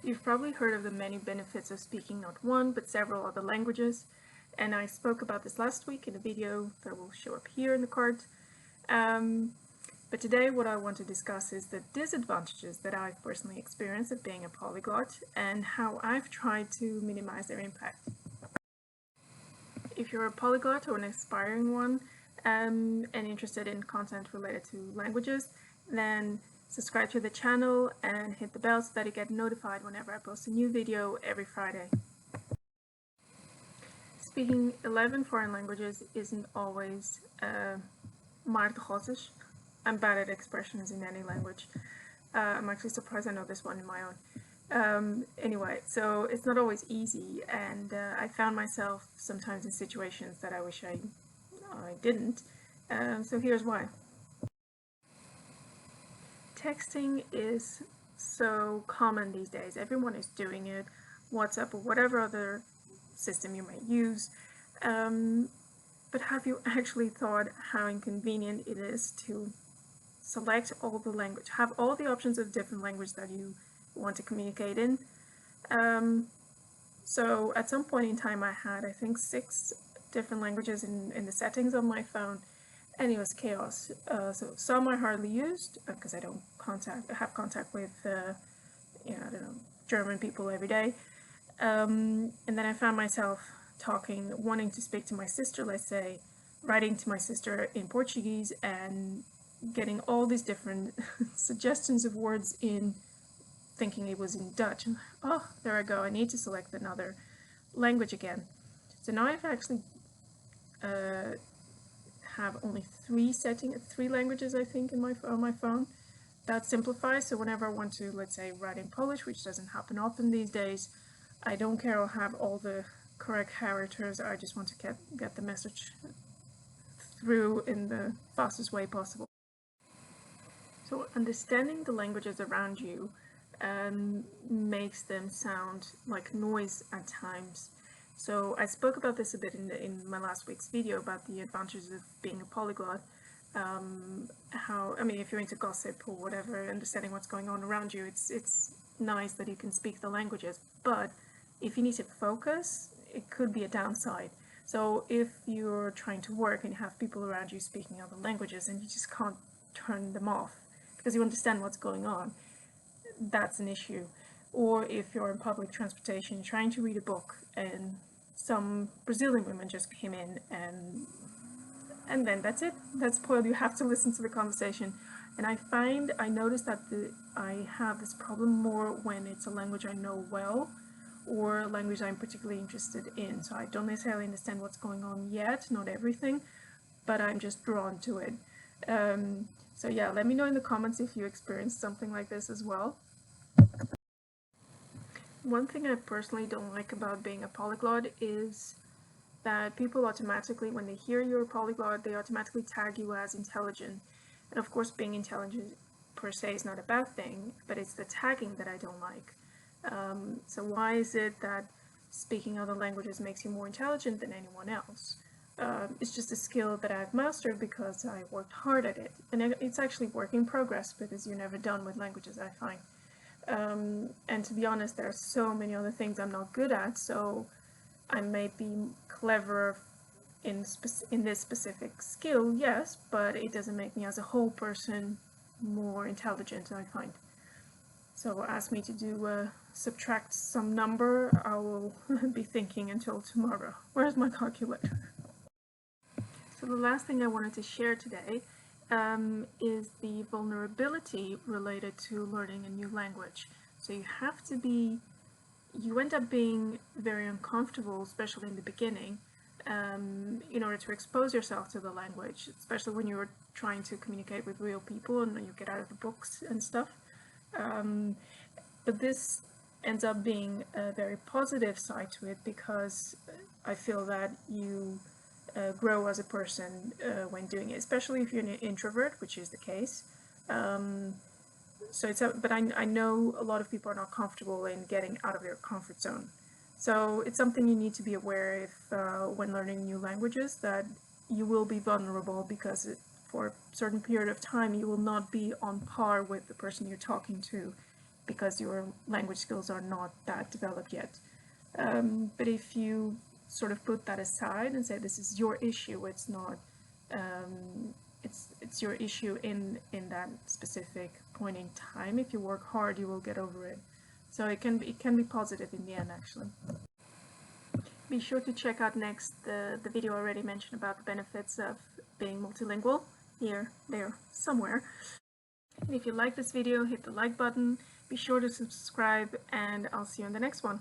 You've probably heard of the many benefits of speaking not one, but several other languages, and I spoke about this last week in a video that will show up here in the card. But today what I want to discuss is the disadvantages that I've personally experienced of being a polyglot and how I've tried to minimize their impact. If you're a polyglot or an aspiring one and interested in content related to languages, then subscribe to the channel and hit the bell so that you get notified whenever I post a new video every Friday. Speaking 11 foreign languages isn't always maar de rosas. I'm bad at expressions in any language. I'm actually surprised I know this one in my own. Anyway, so it's not always easy, and I found myself sometimes in situations that I wish I didn't. So here's why. Texting is so common these days. Everyone is doing it, WhatsApp or whatever other system you may use. But have you actually thought how inconvenient it is to select all the language, have all the options of different language that you want to communicate in? So at some point in time I had, I think, 6 different languages in the settings on my phone, and it was chaos. So some I hardly used because I don't have contact with I don't know, German people every day. And then I found myself wanting to speak to my sister, let's say, writing to my sister in Portuguese and getting all these different suggestions of words in, thinking it was in Dutch. And oh, there I go, I need to select another language again. So now I've actually have only 3 languages, I think, on my phone. That simplifies, so whenever I want to, let's say, write in Polish, which doesn't happen often these days, I don't care I'll have all the correct characters. I just want to get the message through in the fastest way possible. So understanding the languages around you makes them sound like noise at times. So I spoke about this a bit in my last week's video about the advantages of being a polyglot. If you're into gossip or whatever, understanding what's going on around you, it's nice that you can speak the languages, but if you need to focus, it could be a downside. So if you're trying to work and you have people around you speaking other languages and you just can't turn them off because you understand what's going on, that's an issue. Or if you're in public transportation trying to read a book and some Brazilian women just came in and then that's it, that's spoiled. You have to listen to the conversation. And I noticed that I have this problem more when it's a language I know well or a language I'm particularly interested in. So I don't necessarily understand what's going on yet, not everything, but I'm just drawn to it. So yeah, let me know in the comments if you experienced something like this as well. One thing I personally don't like about being a polyglot is that people automatically, when they hear you're a polyglot, they automatically tag you as intelligent. And of course, being intelligent per se is not a bad thing, but it's the tagging that I don't like. So why is it that speaking other languages makes you more intelligent than anyone else? It's just a skill that I've mastered because I worked hard at it. And it's actually work in progress because you're never done with languages, I find. And to be honest, there are so many other things I'm not good at, so I may be clever in this specific skill, yes, but it doesn't make me as a whole person more intelligent, I find. So ask me to do subtract some number, I will be thinking until tomorrow. Where's my calculator? So the last thing I wanted to share today is the vulnerability related to learning a new language. So you end up being very uncomfortable, especially in the beginning, in order to expose yourself to the language, especially when you're trying to communicate with real people and you get out of the books and stuff. But this ends up being a very positive side to it because I feel that you grow as a person when doing it, especially if you're an introvert, which is the case. But I know a lot of people are not comfortable in getting out of their comfort zone. So it's something you need to be aware of when learning new languages, that you will be vulnerable because for a certain period of time you will not be on par with the person you're talking to because your language skills are not that developed yet. But if you sort of put that aside and say this is your issue, it's not, it's your issue in that specific point in time. If you work hard, you will get over it. So it can be positive in the end, actually. Be sure to check out next the video I already mentioned about the benefits of being multilingual, here, there, somewhere. And if you like this video, hit the like button, be sure to subscribe, and I'll see you in the next one.